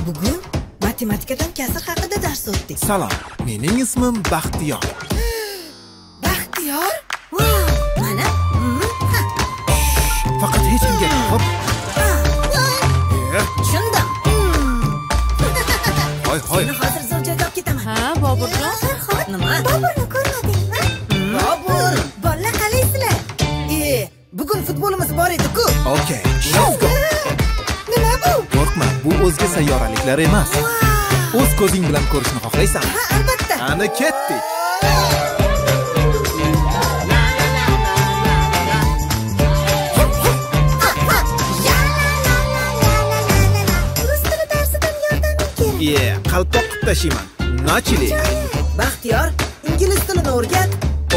Bugun matematikadan kasr haqida dars o'tdik. Salom, mening ismim Baxtiyor. Baxtiyor? Wow, mana. Faqat hech kimga hop. Tushundim. Hoy. Seni hozir zo'r joyga olib ketaman. Ha, Boburjon. Nima? Boburni ko'rmadingmi? Bobur, bolalar qalaysizlar? Bugun futbolimiz bor edi-ku. Okay, let's go. Nima bu? Qo'rqma, bu o'zga sayyoraliklar emas. O'z ko'zing bilan ko'rishni xohlaysanmi? Ha, albatta. Ana ketdik. Rus tili darsidan yordaming kerak. Qalpoq qilib tashiyman. Nachili. Baxtiyor, ingliz tilini o'rgat.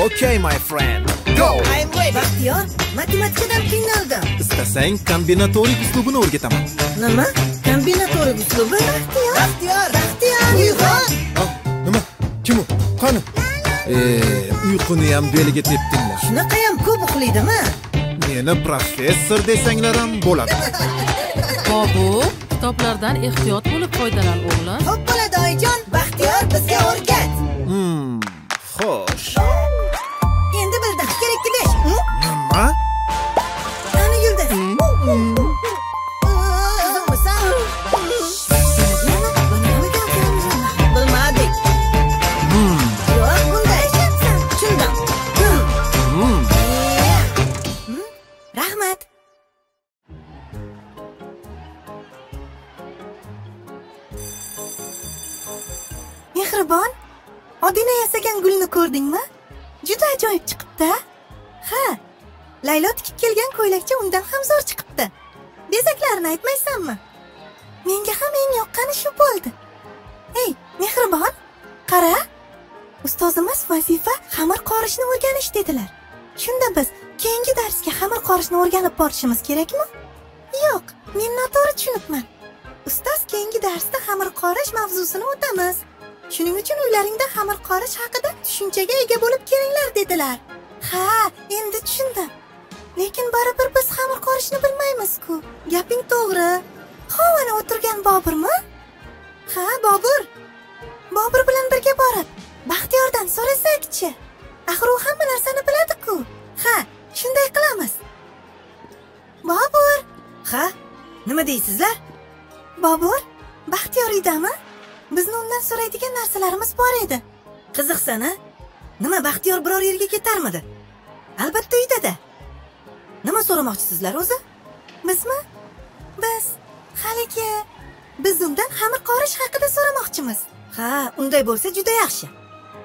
Okay, my friend. Go. I'm ready. Baxtiyor, matematikadan qiynaldim. Istasang kombinatorik uslubini o'rgataman. Nima? Kombinatorik uslubi? Baxtiyor. Uyg'on. Nima? Kim u? Qani? Uyquni ham beliga tepdinglar. Shunaqa ham ko'p uxlaydimi? Meni professor desanglar ham bo'ladi. Bobur, kitoblardan ehtiyot bo'lib foydalan o'g'lim. Xo'p bo'ladi oyijon. Baxtiyor bizga o'rgat. Xo'sh. Endi bildim. Kerakli 5. Nima? Qani Yulduz? Qizimmisan? Bilmadik. Yo'q, bunday. Tushundim. Rahmat. Mehribon, Odina yasagan gulni ko'rdingmi? Juda ajoyib chiqibdi. Ha, Laylo tikib kelgan ko'ylakcha undan ham zo'r chiqibdi. Bezaklarini aytmaysanmi? Menga ham eng yoqqani shu bo'ldi. Ey, Mehribon, qara. Ustozimiz vazifa xamir qorishni o'rganish dedilar. Shunda biz keyingi darsga xamir qorishni o'rganib borishimiz kerakmi? Yo'q, men noto'g'ri tushunibman. Ustoz keyingi darsda xamir qorish mavzusini o'tamiz. Shuning uchun uylaringda xamir qorish haqida tushunchaga ega bo'lib kelinglar dedilar. Ha, endi tushundim. Lekin baribir biz xamir qorishni bilmaymiz-ku. Gaping to'g'ri. Xovana o'tirgan Boburmi? Ha, Bobur. Bobur bilan birga borib, Baxtiyordan so'rasak-chi? Axir u hamma narsani biladi-ku. Ha, shunday qilamiz. Bobur. Ha, nima deysizlar? Bobur, Baxtiyor uydami? Bizni undan so'raydigan narsalarimiz bor edi. Qiziqsan-a? Nima, Baxtiyor biror yerga ketarmidi? Albatta uyda-da. Nima so'ramoqchisizlar o'zi? Bizmi? Biz undan xamir qorish haqida so'ramoqchimiz. Ha, unday bo'lsa juda yaxshi.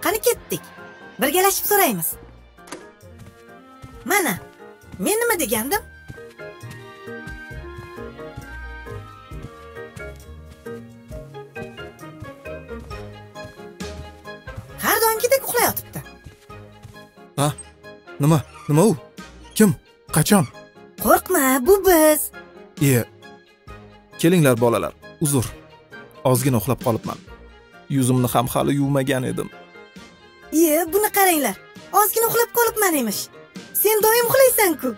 Qani ketdik. Birgalashib so'raymiz. Mana, men nima degandim? Har doimgidek uxlayotibdi. Ha? Nima u? Kim? Qachon? Qo'rqma, bu biz. Kelinglar bolalar, uzr. Ozgina uxlab qolibman. Yuzimni ham hali yuvmagan edim. Buni qaranglar. Ozgina uxlab qolibman emish. Sen doim uxlaysan-ku.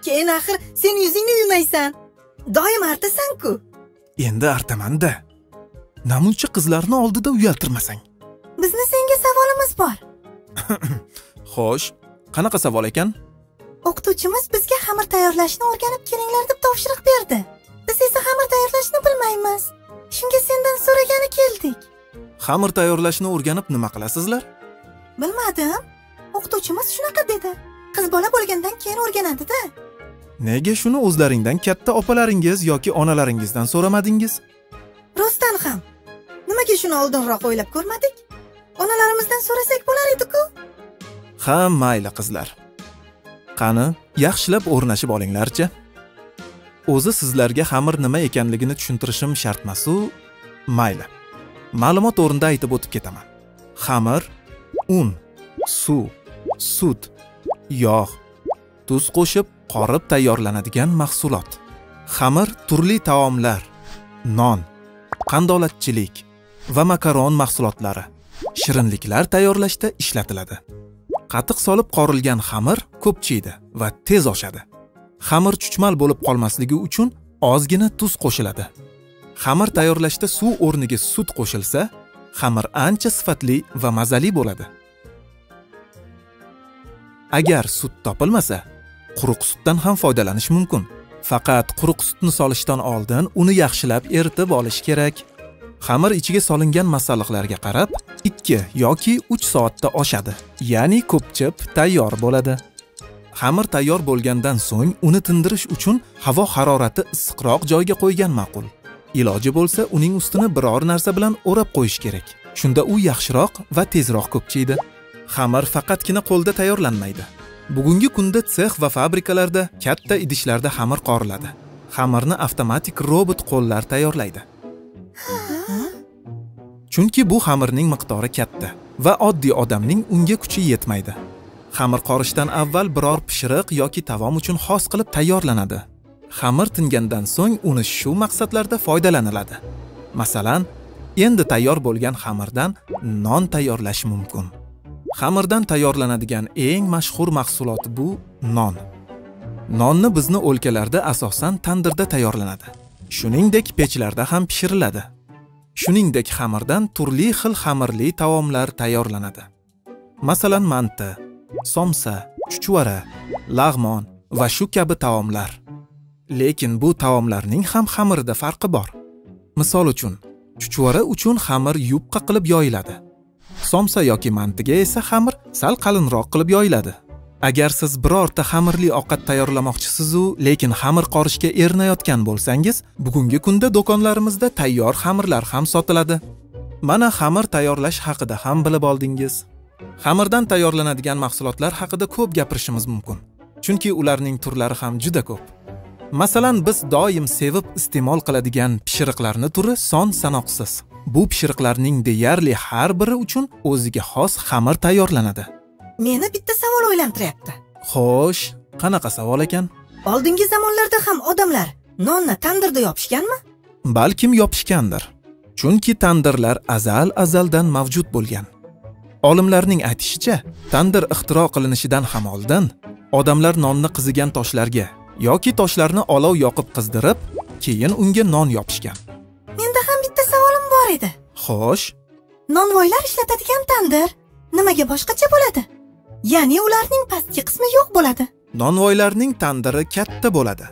Keyin axir sen yuzingni yuvmaysan. Doim artasan-ku. Endi artaman-da. Namuncha qizlarni oldida uyaltirmasang. Bizni senga savolimiz bor. Xo'sh, qanaqa savol ekan? O'qituvchimiz bizga xamir tayyorlashni o'rganib kelinglar deb topshiriq berdi. Biz esa xamir tayyorlashni bilmaymiz. Shunga sendan so'ragani keldik. Xamir tayyorlashni o'rganib nima qilasizlar? Bilmadim. O'qituvchimiz shunaqa dedi. Qiz bola bo'lgandan keyin o'rganadi-da. Nega shuni o'zlaringdan katta opalaringiz yoki onalaringizdan so'ramadingiz? Rostdan ham. Nimaga shuni oldinroq o'ylab ko'rmadik? Onalarimizdan so'rasak bo'lar edi-ku. Ha, mayli qizlar. Qani, yaxshilab o'rnashib olinglar-chi. O'zi sizlarga xamir nima ekanligini tushuntirishim shart-masu? Mayli. Ma'lumot o'rnida aytib o'tib ketaman. Xamir un, suv, sut, yog', tuz qo'shib qorib tayyorlanadigan mahsulot. Xamir turli taomlar, non, qandolatchilik va makaron mahsulotlari, shirinliklar tayyorlashda ishlatiladi. Qatiq solib qorilgan xamir ko'p chiydi va tez oshadi. Xamir chuchmal bo'lib qolmasligi uchun ozgina tuz qo'shiladi. Xamir tayyorlashda suv o'rniga sut qo'shilsa, xamir ancha sifatli va mazali bo'ladi. Agar sut topilmasa, quruq sutdan ham foydalanish mumkin. Faqat quruq sutni solishdan oldin uni yaxshilab eritib olish kerak. Xamir ichiga solingan masalliqlarga qarab 2 yoki 3 soatda oshadi, ya'ni ko'pchib tayyor bo'ladi. Xamir tayyor bo'lgandan so'ng uni tindirish uchun havo harorati issiqroq joyga qo'ygan ma'qul. Iloji bo'lsa, uning ustini biror narsa bilan o'rab qo'yish kerak. Shunda u yaxshiroq va tezroq ko'pchiydi. Xamir faqatgina qo'lda tayyorlanmaydi. Bugungi kunda sex va fabrikalarda katta idishlarda xamir qoriladi. Xamirni avtomatik robot qo'llar tayyorlaydi. Chunki bu xamirning miqdori katta va oddiy odamning unga kuchi yetmaydi. Xamir qorishdan avval biror pishiriq yoki tavom uchun xos qilib tayyorlanadi. Xamir tingandan so'ng uni shu maqsadlarda foydalaniladi. Masalan, endi tayyor bo'lgan xamirdan non tayyorlash mumkin. Xamirdan tayyorlanadigan eng mashhur mahsulot bu non. Nonni bizni o'lkalarda asosan tandirda tayyorlanadi. Shuningdek, pechlarda ham pishiriladi. Shuningdek, xamirdan turli xil xamirli taomlar tayyorlanadi. Masalan, manti, somsa, chuchvara, lag'mon va shu kabi taomlar. Lekin bu taomlarning ham xamirida farqi bor. Misol uchun, chuchvara uchun xamir yupqa qilib yoyiladi. Somsa yoki mantiga esa xamir sal qalinroq qilib yoyiladi. Agar siz birorta xamirli ovqat tayyorlamoqchisiz, lekin xamir qorishga erinayotgan bo'lsangiz, bugungi kunda do'konlarimizda tayyor xamirlar ham sotiladi. Mana xamir tayyorlash haqida ham bilib oldingiz. Xamirdan tayyorlanadigan mahsulotlar haqida ko'p gapirishimiz mumkin, chunki ularning turlari ham juda ko'p. Masalan, biz doim sevib iste'mol qiladigan pishiriqlarning turi son sanoqsiz. Bu pishiriqlarning deyarli har biri uchun o'ziga xos xamir tayyorlanadi. Meni bitta savol o'ylantiryapti. Xo'sh, qanaqa savol ekan? Oldingi zamonlarda ham odamlar nonni tandirda yopishganmi? Balkim yopishgandir. Chunki tandirlar azaldan mavjud bo'lgan. Olimlarning aytishicha, tandir ixtiro qilinishidan ham oldin odamlar nonni qizigan toshlarga yoki toshlarni olov yoqib qizdirib, keyin unga non yopishgan. Menda ham bitta savolim bor edi. Xo'sh, nonvoylar ishlatadigan tandir nimaga boshqacha bo'ladi? Ya'ni ularning pastki qismi yo'q bo'ladi. Nonvoylarning tandiri katta bo'ladi.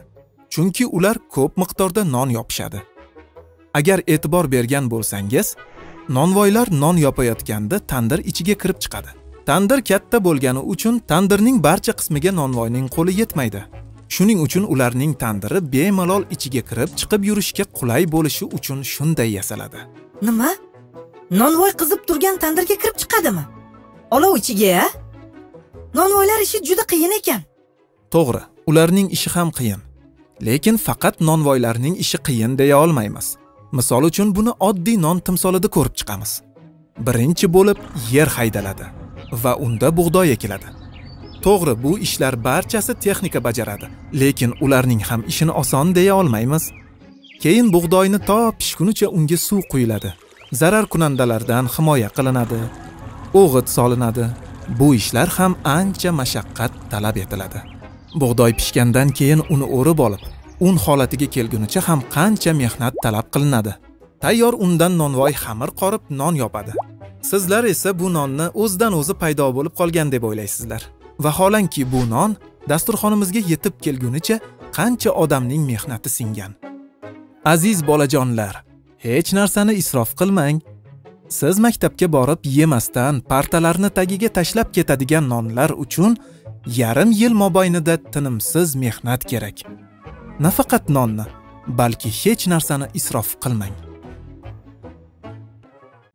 Chunki ular ko'p miqdorda non yopishadi. Agar e'tibor bergan bo'lsangiz, nonvoylar non yopayotganda tandir ichiga kirib chiqadi. Tandir katta bo'lgani uchun tandirning barcha qismiga nonvoyning qo'li yetmaydi. Shuning uchun ularning tandiri bemalol ichiga kirib chiqib yurishga qulay bo'lishi uchun shunday yasaladi. Nima? Nonvoy qizib turgan tandirga kirib chiqadimi? Olov ichiga? Nonvoylar ishi juda qiyin ekan. To'g'ri, ularning ishi ham qiyin. Lekin faqat nonvoylarning ishi qiyin deya olmaymiz. Misol uchun buni oddiy non timsolida ko'rib chiqamiz. Birinchi bo'lib yer haydaladi va unda bug'doy ekiladi. To'g'ri, bu ishlar barchasi texnika bajaradi, lekin ularning ham ishini oson deya olmaymiz. Keyin bug'doyni to pishgunicha unga suv quyiladi. Zarar kunandalardan himoya qilinadi. O'g'it solinadi. Bu ishlar ham ancha mashaqqat talab etiladi. Bug'doy pishgandan keyin uni o'rib olib, un holatiga kelgunicha ham qancha mehnat talab qilinadi. Tayyor undan nonvoy xamir qorib non yopadi. Sizlar esa bu nonni o'zidan o'zi paydo bo'lib qolgan deb o'ylaysizlar. Vaholanki bu non dasturxonimizga yetib kelgunicha qancha odamning mehnati singan. Aziz bolajonlar, hech narsani isrof qilmang. Siz maktabga borib yemasdan partalarni tagiga tashlab ketadigan nonlar uchun yarim yil mobaynida tinimsiz mehnat kerak. Nafaqat nonni, balki hech narsani isrof qilmang.